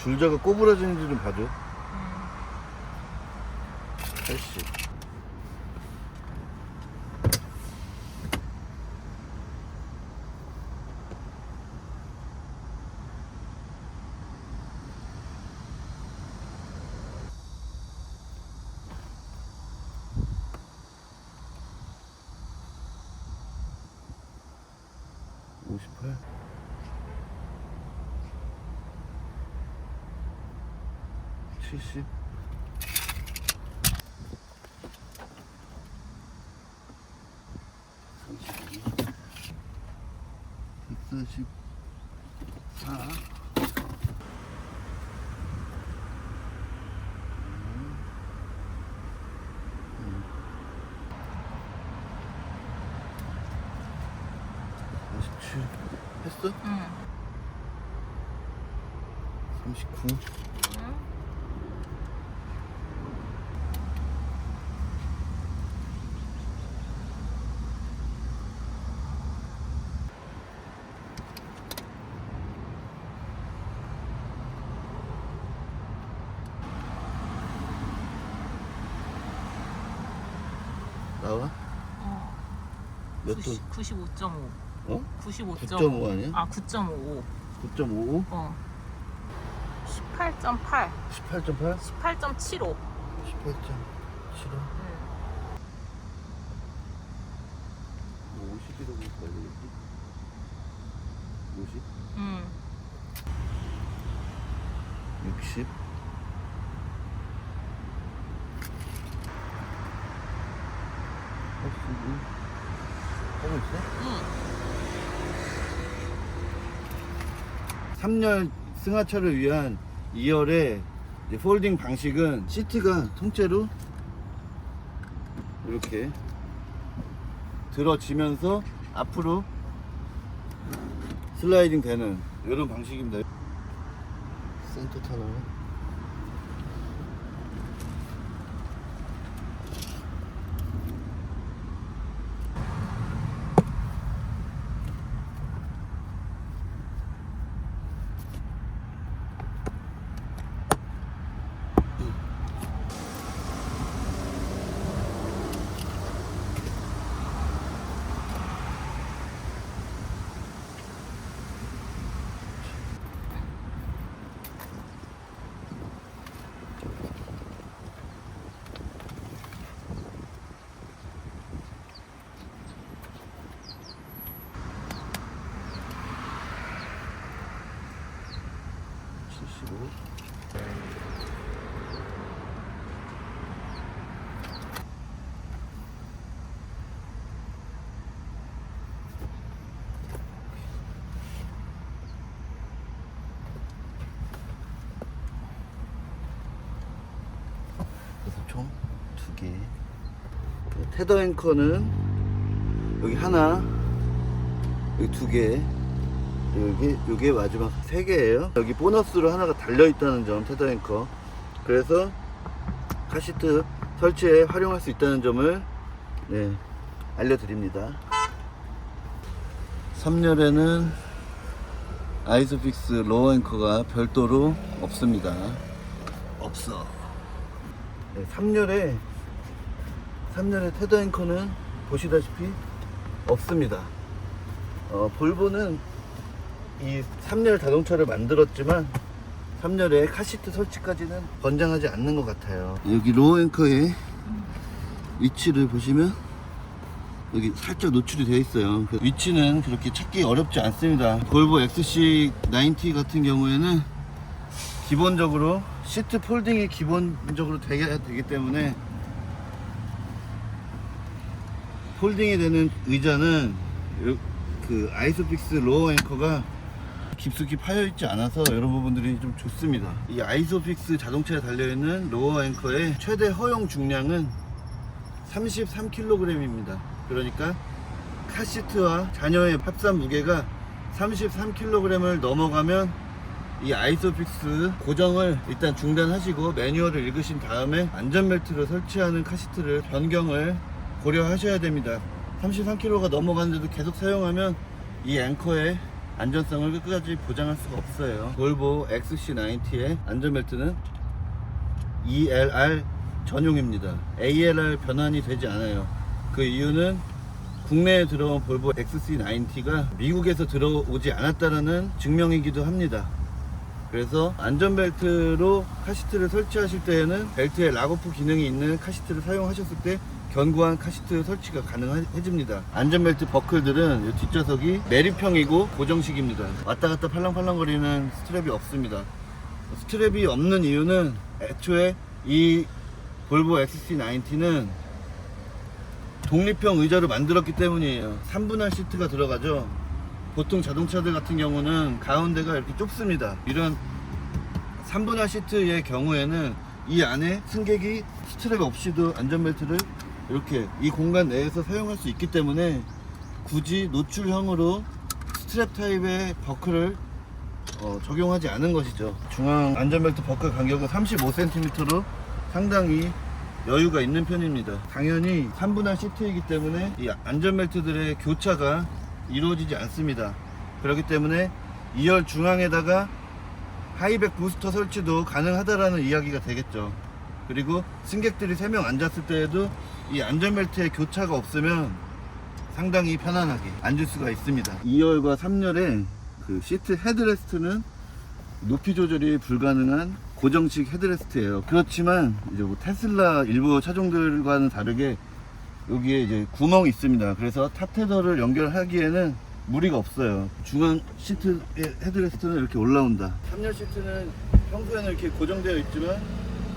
줄자가 꼬부라지는지 좀 봐줘. 80. (58) 70. 32. 144. 47. 했어? 응. 39. 응. 나와? 어. 몇 돈? 95.5. 어? 95.5. 9.5 아니야? 아, 9.55. 9.55? 어. 18.8. 18.8? 18.75. 18.7원? 뭐 50이라고 걸리겠지? 50? 응. 60? 하고 있어? 응. 3열 승하차를 위한 2열의 폴딩 방식은 시트가 통째로 이렇게 들어지면서 앞으로 슬라이딩 되는 이런 방식입니다. 센터 터널. 그래서 총 2개. 테더 앵커는 여기 하나, 여기 2개, 여기 마지막 3개예요. 여기 보너스로 하나가 달려 있다는 점, 테더 앵커. 그래서 카시트 설치에 활용할 수 있다는 점을 알려드립니다. 3열에는 아이소픽스 로어 앵커가 별도로 없습니다. 없어. 3열에 테더 앵커는 보시다시피 없습니다. 볼보는 이 3열 자동차를 만들었지만 3열에 카시트 설치까지는 권장하지 않는 것 같아요. 여기 로어 앵커의 위치를 보시면 여기 살짝 노출이 되어 있어요. 위치는 그렇게 찾기 어렵지 않습니다. 볼보 XC90 같은 경우에는 기본적으로 시트 폴딩이 기본적으로 되기 때문에 폴딩이 되는 의자는 그 아이소픽스 로어 앵커가 깊숙이 파여있지 않아서 이런 부분들이 좀 좋습니다. 이 아이소픽스 자동차에 달려있는 로어 앵커의 최대 허용 중량은 33kg입니다. 그러니까 카시트와 자녀의 합산 무게가 33kg을 넘어가면 이 아이소픽스 고정을 일단 중단하시고 매뉴얼을 읽으신 다음에 안전벨트를 설치하는 카시트를 변경을 고려하셔야 됩니다. 33kg가 넘어가는데도 계속 사용하면 이 앵커에 안전성을 끝까지 보장할 수가 없어요. 볼보 XC90의 안전벨트는 ELR 전용입니다. ALR 변환이 되지 않아요. 그 이유는 국내에 들어온 볼보 XC90가 미국에서 들어오지 않았다는 증명이기도 합니다. 그래서 안전벨트로 카시트를 설치하실 때에는 벨트에 락오프 기능이 있는 카시트를 사용하셨을 때 견고한 카시트 설치가 가능해집니다. 안전벨트 버클들은 이 뒷좌석이 내립형이고 고정식입니다. 왔다 갔다 팔랑팔랑거리는 스트랩이 없습니다. 스트랩이 없는 이유는 애초에 이 볼보 XC90는 독립형 의자로 만들었기 때문이에요. 3분할 시트가 들어가죠. 보통 자동차들 같은 경우는 가운데가 이렇게 좁습니다. 이런 3분할 시트의 경우에는 이 안에 승객이 스트랩 없이도 안전벨트를 이렇게 이 공간 내에서 사용할 수 있기 때문에 굳이 노출형으로 스트랩 타입의 버클을 적용하지 않은 것이죠. 중앙 안전벨트 버클 간격은 35cm로 상당히 여유가 있는 편입니다. 당연히 3분할 시트이기 때문에 이 안전벨트들의 교차가 이루어지지 않습니다. 그렇기 때문에 2열 중앙에다가 하이백 부스터 설치도 가능하다라는 이야기가 되겠죠. 그리고 승객들이 3명 앉았을 때에도 이 안전벨트의 교차가 없으면 상당히 편안하게 앉을 수가 있습니다. 2열과 3열의 그 시트 헤드레스트는 높이 조절이 불가능한 고정식 헤드레스트예요. 그렇지만 이제 뭐 테슬라 일부 차종들과는 다르게 여기에 이제 구멍이 있습니다. 그래서 탑테더를 연결하기에는 무리가 없어요. 중앙 시트의 헤드레스트는 이렇게 올라온다. 3열 시트는 평소에는 이렇게 고정되어 있지만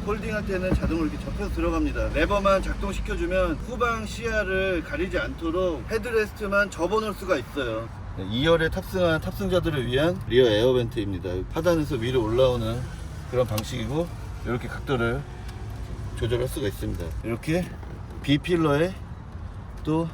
폴딩할 때는 자동으로 이렇게 접혀서 들어갑니다. 레버만 작동시켜주면 후방 시야를 가리지 않도록 헤드레스트만 접어놓을 수가 있어요. 2열에 탑승한 탑승자들을 위한 리어 에어벤트입니다. 하단에서 위로 올라오는 그런 방식이고 이렇게 각도를 조절할 수가 있습니다. 이렇게 B필러에 또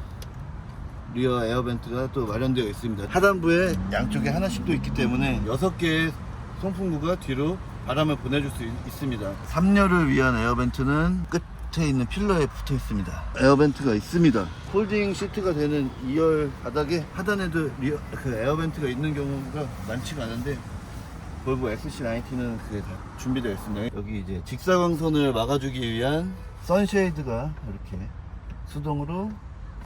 리어 에어벤트가 또 마련되어 있습니다. 하단부에 양쪽에 하나씩 또 있기 때문에 6개의 송풍구가 뒤로 바람을 보내줄 수 있습니다. 3열을 위한 에어벤트는 끝에 있는 필러에 붙어 있습니다. 에어벤트가 있습니다. 폴딩 시트가 되는 2열 바닥에 하단에도 그 에어벤트가 있는 경우가 많지가 않은데 볼보 XC90는 그게 다 준비되어 있습니다. 여기 이제 직사광선을 막아주기 위한 선쉐이드가 이렇게 수동으로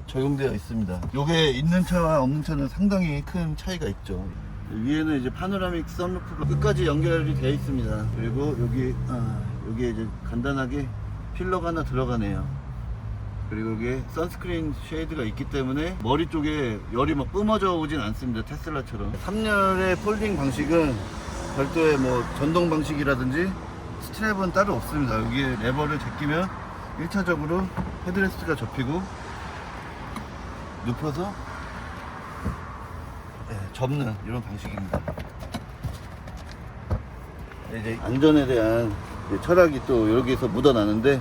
적용되어 있습니다. 요게 있는 차와 없는 차는 상당히 큰 차이가 있죠. 위에는 이제 파노라믹 선루프가 끝까지 연결이 되어 있습니다. 그리고 여기에 이제 간단하게 필러가 하나 들어가네요. 그리고 여기에 선스크린 쉐이드가 있기 때문에 머리 쪽에 열이 막 뿜어져 오진 않습니다. 테슬라처럼. 3열의 폴딩 방식은 별도의 뭐 전동 방식이라든지 스트랩은 따로 없습니다. 여기에 레버를 제끼면 1차적으로 헤드레스트가 접히고 눕혀서 접는 이런 방식입니다. 이제 안전에 대한 철학이 또 여기에서 묻어나는데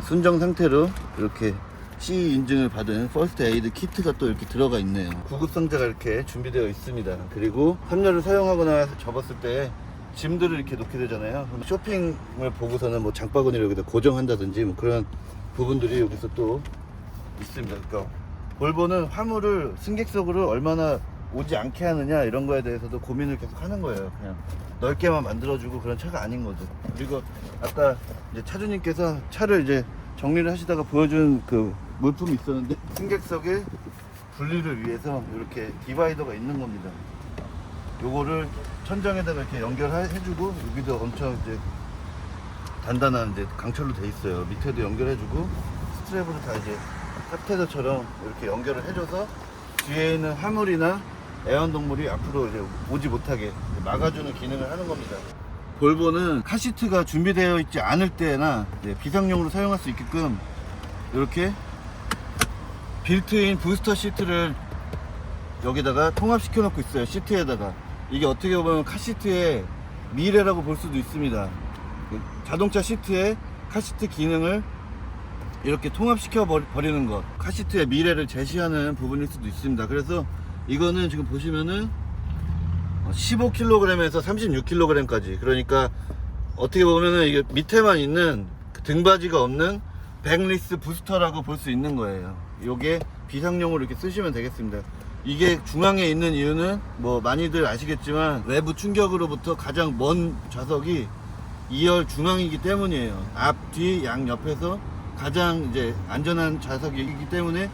순정 상태로 이렇게 CE 인증을 받은 퍼스트 에이드 키트가 또 이렇게 들어가 있네요. 구급 상자가 이렇게 준비되어 있습니다. 그리고 3열을 사용하거나 접었을 때 짐들을 이렇게 놓게 되잖아요. 그럼 쇼핑을 보고서는 뭐 장바구니를 여기다 고정한다든지 뭐 그런 부분들이 여기서 또 있습니다. 그러니까 볼보는 화물을 승객석으로 얼마나 오지 않게 하느냐 이런 거에 대해서도 고민을 계속 하는 거예요. 그냥 넓게만 만들어주고 그런 차가 아닌 거죠. 그리고 아까 이제 차주님께서 차를 이제 정리를 하시다가 보여준 그 물품이 있었는데 승객석의 분리를 위해서 이렇게 디바이더가 있는 겁니다. 요거를 천장에다가 이렇게 연결해주고 여기도 엄청 이제 단단한 이제 강철로 돼 있어요. 밑에도 연결해주고 스트랩으로 다 이제 탑테더처럼 이렇게 연결을 해줘서 뒤에 있는 화물이나 애완동물이 앞으로 이제 오지 못하게 막아주는 기능을 하는 겁니다. 볼보는 카시트가 준비되어 있지 않을 때나 비상용으로 사용할 수 있게끔 이렇게 빌트인 부스터 시트를 여기다가 통합시켜 놓고 있어요. 시트에다가. 이게 어떻게 보면 카시트의 미래라고 볼 수도 있습니다. 자동차 시트에 카시트 기능을 이렇게 통합시켜 버리는 것, 카시트의 미래를 제시하는 부분일 수도 있습니다. 그래서 이거는 지금 보시면은 15kg에서 36kg까지, 그러니까 어떻게 보면은 이게 밑에만 있는 등받이가 없는 백리스 부스터라고 볼 수 있는 거예요. 요게 비상용으로 이렇게 쓰시면 되겠습니다. 이게 중앙에 있는 이유는 뭐 많이들 아시겠지만 외부 충격으로부터 가장 먼 좌석이 2열 중앙이기 때문이에요. 앞, 뒤, 양 옆에서 가장 이제 안전한 좌석이기 때문에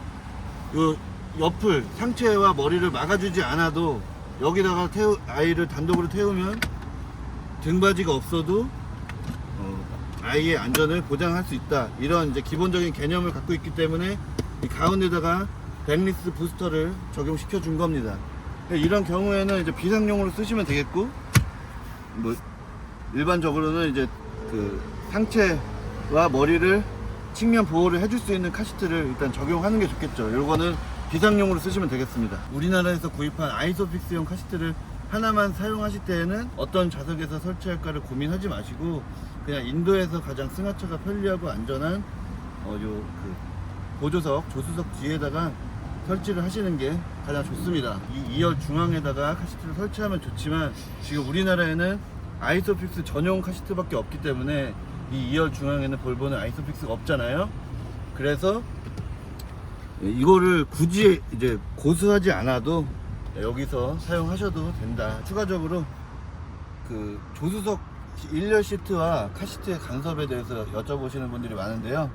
요 옆을 상체와 머리를 막아주지 않아도 여기다가 아이를 단독으로 태우면 등받이가 없어도 아이의 안전을 보장할 수 있다. 이런 이제 기본적인 개념을 갖고 있기 때문에 이 가운데다가 백리스 부스터를 적용시켜 준 겁니다. 이런 경우에는 이제 비상용으로 쓰시면 되겠고, 뭐 일반적으로는 이제 그 상체와 머리를 측면 보호를 해줄 수 있는 카시트를 일단 적용하는 게 좋겠죠. 요거는 비상용으로 쓰시면 되겠습니다. 우리나라에서 구입한 아이소픽스용 카시트를 하나만 사용하실 때에는 어떤 좌석에서 설치할까를 고민하지 마시고 그냥 인도에서 가장 승하차가 편리하고 안전한 보조석, 조수석 뒤에다가 설치를 하시는 게 가장 좋습니다. 이 2열 중앙에다가 카시트를 설치하면 좋지만 지금 우리나라에는 아이소픽스 전용 카시트밖에 없기 때문에 이 2열 중앙에는 볼보는 아이소픽스가 없잖아요. 그래서 이거를 굳이 이제 고수하지 않아도 여기서 사용하셔도 된다. 추가적으로 그 조수석 1열 시트와 카시트의 간섭에 대해서 여쭤보시는 분들이 많은데요.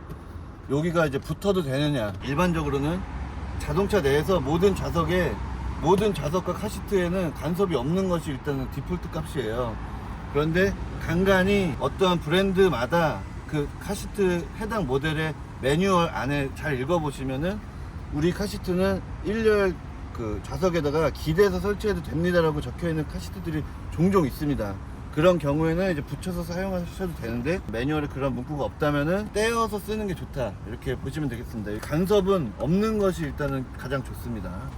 여기가 이제 붙어도 되느냐. 일반적으로는 자동차 내에서 모든 좌석과 카시트에는 간섭이 없는 것이 일단은 디폴트 값이에요. 그런데 간간히 어떠한 브랜드마다 그 카시트 해당 모델의 매뉴얼 안에 잘 읽어보시면은 우리 카시트는 1열 그 좌석에다가 기대서 설치해도 됩니다라고 적혀있는 카시트들이 종종 있습니다. 그런 경우에는 이제 붙여서 사용하셔도 되는데 매뉴얼에 그런 문구가 없다면은 떼어서 쓰는 게 좋다, 이렇게 보시면 되겠습니다. 간섭은 없는 것이 일단은 가장 좋습니다.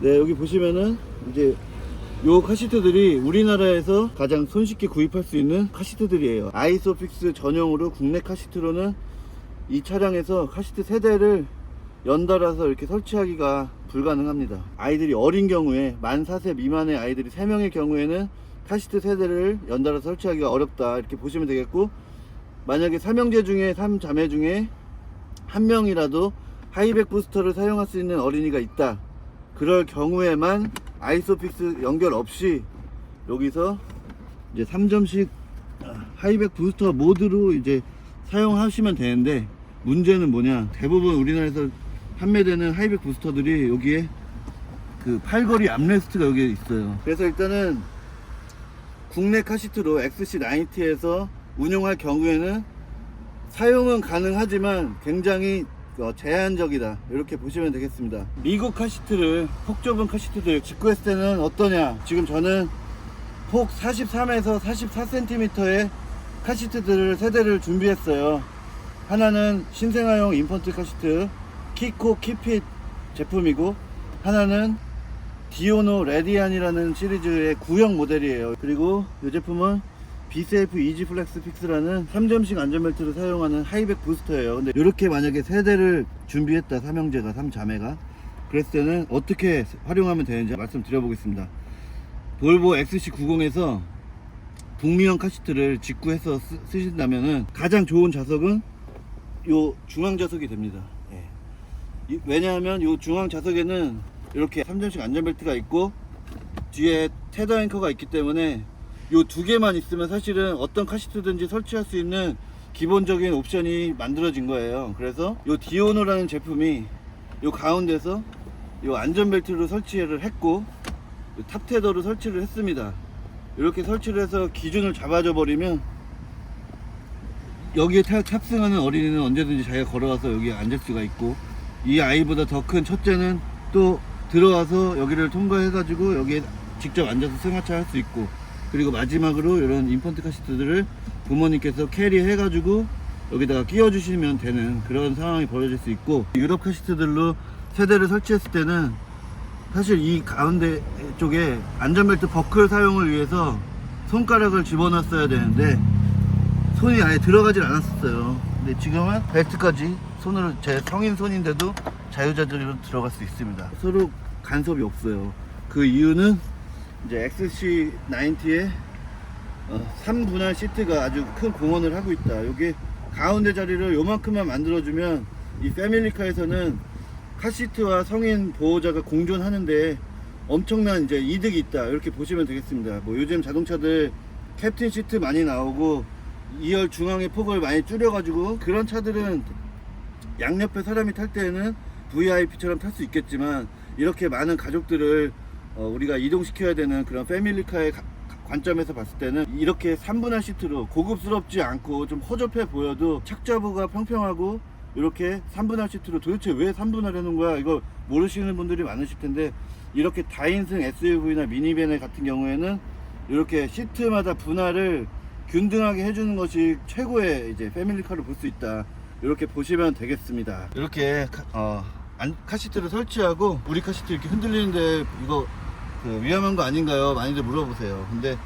네, 여기 보시면은 이제 요 카시트들이 우리나라에서 가장 손쉽게 구입할 수 있는 카시트들이에요. 아이소픽스 전용으로 국내 카시트로는 이 차량에서 카시트 세대를 연달아서 이렇게 설치하기가 불가능합니다. 아이들이 어린 경우에 만 4세 미만의 아이들이 3명의 경우에는 카시트 세대를 연달아 설치하기가 어렵다, 이렇게 보시면 되겠고, 만약에 3형제 중에 3자매 중에 한 명이라도 하이백 부스터를 사용할 수 있는 어린이가 있다, 그럴 경우에만 아이소픽스 연결 없이 여기서 이제 3점씩 하이백 부스터 모드로 이제 사용하시면 되는데, 문제는 뭐냐, 대부분 우리나라에서 판매되는 하이백 부스터들이 여기에 그 팔걸이 암레스트가 여기에 있어요. 그래서 일단은 국내 카시트로 XC90에서 운용할 경우에는 사용은 가능하지만 굉장히 제한적이다, 이렇게 보시면 되겠습니다. 미국 카시트를, 폭 좁은 카시트들 직구했을 때는 어떠냐, 지금 저는 폭 43에서 44cm의 카시트들을 세대를 준비했어요. 하나는 신생아용 인펀트 카시트 키코 키핏 제품이고, 하나는 디오노 레디안이라는 시리즈의 구형 모델이에요. 그리고 이 제품은 비세이프 이지 플렉스 픽스라는 3점식 안전벨트를 사용하는 하이백 부스터예요. 근데 이렇게 만약에 세대를 준비했다, 3형제가 3자매가, 그랬을 때는 어떻게 활용하면 되는지 말씀드려보겠습니다. 볼보 XC90에서 북미형 카시트를 직구해서 쓰신다면은 가장 좋은 좌석은 요 중앙 좌석이 됩니다. 예. 왜냐하면 요 중앙 좌석에는 이렇게 3점식 안전벨트가 있고 뒤에 테더 앵커가 있기 때문에 요 두 개만 있으면 사실은 어떤 카시트든지 설치할 수 있는 기본적인 옵션이 만들어진 거예요. 그래서 요 디오노라는 제품이 요 가운데서 요 안전벨트로 설치를 했고 요 탑테더로 설치를 했습니다. 이렇게 설치를 해서 기준을 잡아줘 버리면 여기에 탑승하는 어린이는 언제든지 자기가 걸어와서 여기에 앉을 수가 있고, 이 아이보다 더 큰 첫째는 또 들어와서 여기를 통과해 가지고 여기에 직접 앉아서 승하차 할 수 있고, 그리고 마지막으로 이런 인펀트 카시트들을 부모님께서 캐리해 가지고 여기다가 끼워 주시면 되는 그런 상황이 벌어질 수 있고, 유럽 카시트들로 세대를 설치했을 때는 사실 이 가운데 쪽에 안전벨트 버클 사용을 위해서 손가락을 집어넣었어야 되는데 손이 아예 들어가질 않았었어요. 근데 지금은 벨트까지 손으로, 제 성인 손인데도 자유자재로 들어갈 수 있습니다. 서로 간섭이 없어요. 그 이유는 이제 XC90의 3분할 시트가 아주 큰 공헌을 하고 있다. 여기 가운데 자리를 요만큼만 만들어주면 이 패밀리카에서는 카시트와 성인 보호자가 공존하는데 엄청난 이제 이득이 있다, 이렇게 보시면 되겠습니다. 뭐 요즘 자동차들 캡틴 시트 많이 나오고 2열 중앙의 폭을 많이 줄여가지고 그런 차들은 양옆에 사람이 탈 때에는 VIP처럼 탈 수 있겠지만, 이렇게 많은 가족들을 우리가 이동시켜야 되는 그런 패밀리카의 관점에서 봤을 때는 이렇게 3분할 시트로 고급스럽지 않고 좀 허접해 보여도 착좌부가 평평하고 이렇게 3분할 시트로, 도대체 왜 3분할 해놓은 거야, 이거 모르시는 분들이 많으실 텐데, 이렇게 다인승 SUV나 미니밴 같은 경우에는 이렇게 시트마다 분할을 균등하게 해주는 것이 최고의 이제 패밀리카로 볼 수 있다, 이렇게 보시면 되겠습니다. 이렇게 카시트를 설치하고, 우리 카시트 이렇게 흔들리는데 이거 그 위험한 거 아닌가요? 많이들 물어보세요. 근데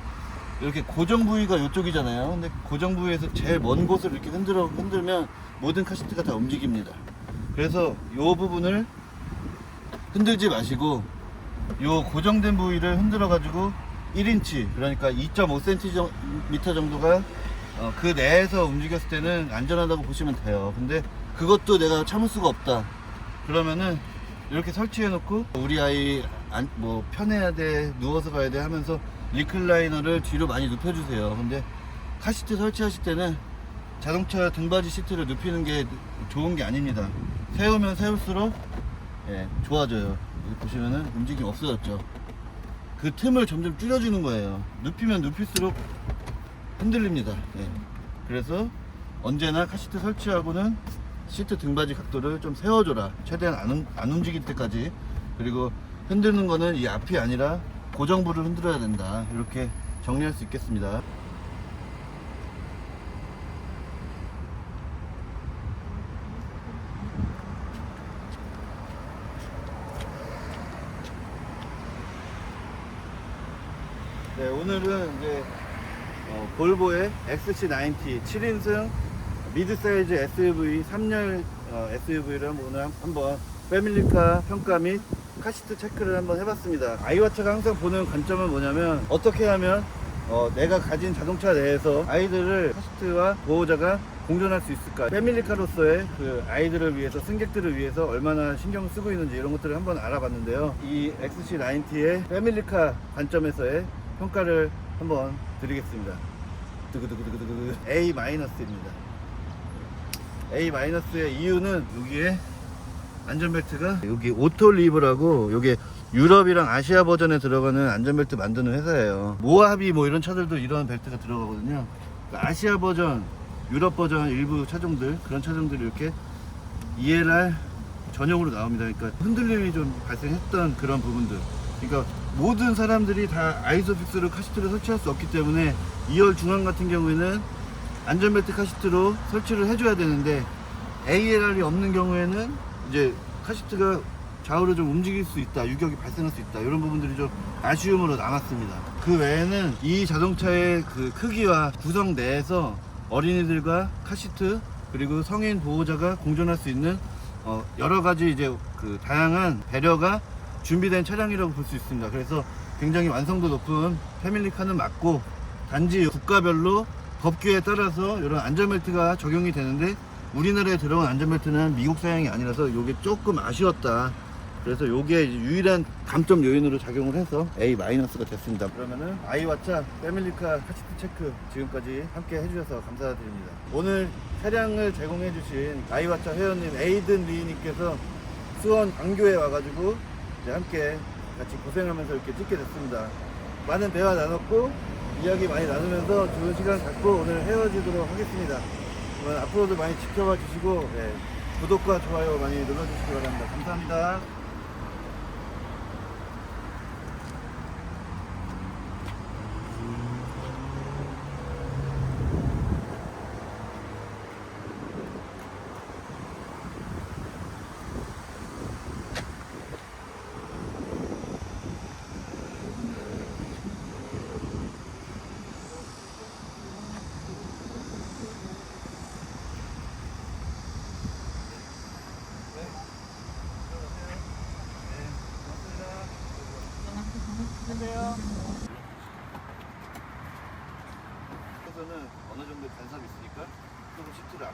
이렇게 고정 부위가 이쪽이잖아요. 근데 고정 부위에서 제일 먼 곳을 이렇게 흔들면 모든 카시트가 다 움직입니다. 그래서 이 부분을 흔들지 마시고 이 고정된 부위를 흔들어 가지고 1인치, 그러니까 2.5cm 정도가 그 내에서 움직였을 때는 안전하다고 보시면 돼요. 근데 그것도 내가 참을 수가 없다, 그러면은 이렇게 설치해 놓고 우리 아이 뭐 편해야 돼, 누워서 가야 돼 하면서 리클라이너를 뒤로 많이 눕혀주세요. 근데 카시트 설치하실 때는 자동차 등받이 시트를 눕히는 게 좋은 게 아닙니다. 세우면 세울수록 좋아져요. 여기 보시면은 움직임 없어졌죠. 그 틈을 점점 줄여주는 거예요. 눕히면 눕힐수록 흔들립니다. 그래서 언제나 카시트 설치하고는 시트 등받이 각도를 좀 세워줘라, 최대한 안 움직일 때까지. 그리고 흔드는 거는 이 앞이 아니라 고정부를 흔들어야 된다, 이렇게 정리할 수 있겠습니다. 네, 오늘은 이제 볼보의 XC90 7인승 미드 사이즈 SUV 3열 SUV를 오늘 한번 패밀리카 평가 및 카시트 체크를 한번 해봤습니다. 아이와차가 항상 보는 관점은 뭐냐면, 어떻게 하면 내가 가진 자동차 내에서 아이들을 카시트와 보호자가 공존할 수 있을까, 패밀리카로서의 그 아이들을 위해서, 승객들을 위해서 얼마나 신경을 쓰고 있는지, 이런 것들을 한번 알아봤는데요. 이 XC90의 패밀리카 관점에서의 평가를 한번 드리겠습니다. A-입니다. A-의 이유는 여기에 안전벨트가, 여기 오토리브라고, 요게 유럽이랑 아시아 버전에 들어가는 안전벨트 만드는 회사예요. 모하비 뭐 이런 차들도 이런 벨트가 들어가거든요. 그러니까 아시아 버전, 유럽 버전 일부 차종들, 그런 차종들이 이렇게 ELR 전용으로 나옵니다. 그러니까 흔들림이 좀 발생했던 그런 부분들, 그러니까 모든 사람들이 다 아이소픽스로 카시트를 설치할 수 없기 때문에 2열 중앙 같은 경우에는 안전벨트 카시트로 설치를 해줘야 되는데, ALR이 없는 경우에는 이제 카시트가 좌우로 좀 움직일 수 있다, 유격이 발생할 수 있다, 이런 부분들이 좀 아쉬움으로 남았습니다. 그 외에는 이 자동차의 그 크기와 구성 내에서 어린이들과 카시트 그리고 성인 보호자가 공존할 수 있는 여러 가지 이제 그 다양한 배려가 준비된 차량이라고 볼 수 있습니다. 그래서 굉장히 완성도 높은 패밀리카는 맞고, 단지 국가별로 법규에 따라서 이런 안전벨트가 적용이 되는데, 우리나라에 들어온 안전벨트는 미국 사양이 아니라서 이게 조금 아쉬웠다. 그래서 이게 유일한 감점 요인으로 작용을 해서 A-가 됐습니다. 그러면은 아이와차 패밀리카 카시트 체크 지금까지 함께 해주셔서 감사드립니다. 오늘 차량을 제공해 주신 아이와차 회원님 에이든 리님께서 수원 광교에 와가지고 이제 함께 같이 고생하면서 이렇게 찍게 됐습니다. 많은 대화 나눴고 이야기 많이 나누면서 좋은 시간 갖고 오늘 헤어지도록 하겠습니다. 그러면 앞으로도 많이 지켜봐 주시고 구독과 좋아요 많이 눌러주시기 바랍니다. 감사합니다. 그래서는 어느 정도 간섭이 있으니까 조금 시트를 앞